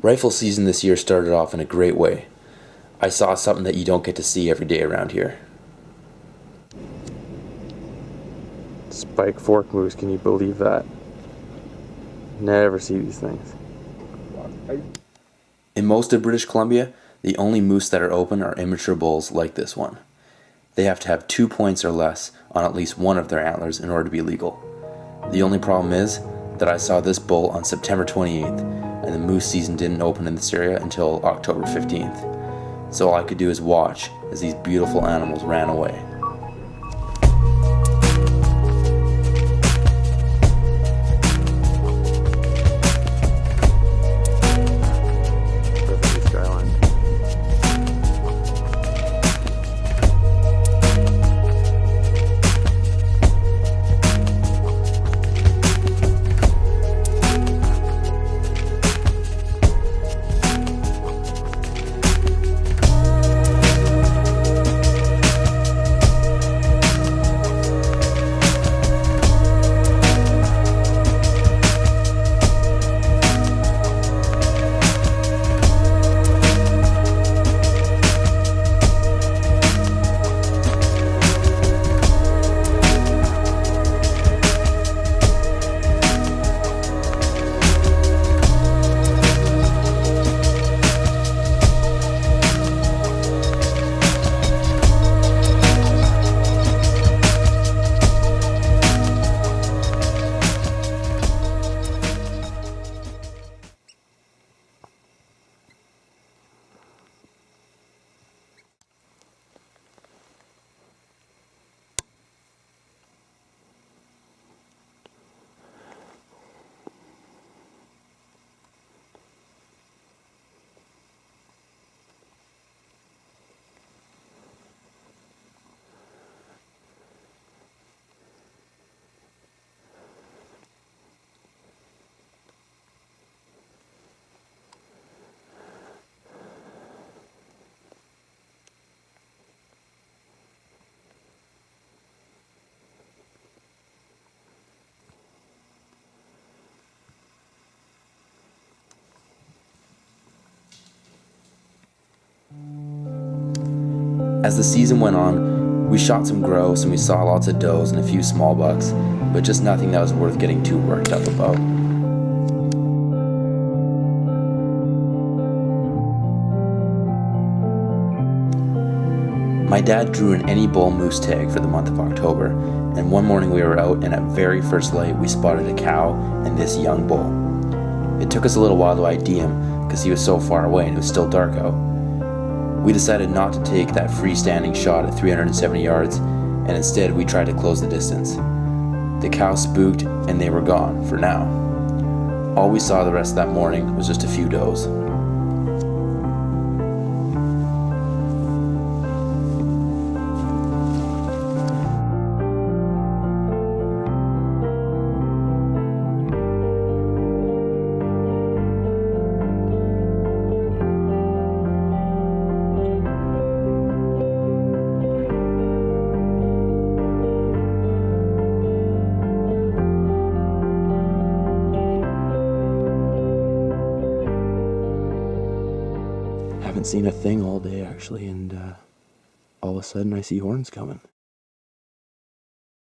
Rifle season this year started off in a great way. I saw something that you don't get to see every day around here. Spike fork moose, can you believe that? Never see these things. In most of British Columbia, the only moose that are open are immature bulls like this one. They have to have 2 points or less on at least one of their antlers in order to be legal. The only problem is that I saw this bull on September 28th, and the moose season didn't open in this area until October 15th. So all I could do is watch as these beautiful animals ran away. Perfect skyline. As the season went on, we shot some grouse and we saw lots of does and a few small bucks, but just nothing that was worth getting too worked up about. My dad drew an any bull moose tag for the month of October, and one morning we were out and at very first light we spotted a cow and this young bull. It took us a little while to ID him because he was so far away and it was still dark out. We decided not to take that freestanding shot at 370 yards, and instead we tried to close the distance. The cow spooked and they were gone for now. All we saw the rest of that morning was just a few does. Haven't seen a thing all day actually, and all of a sudden I see horns coming.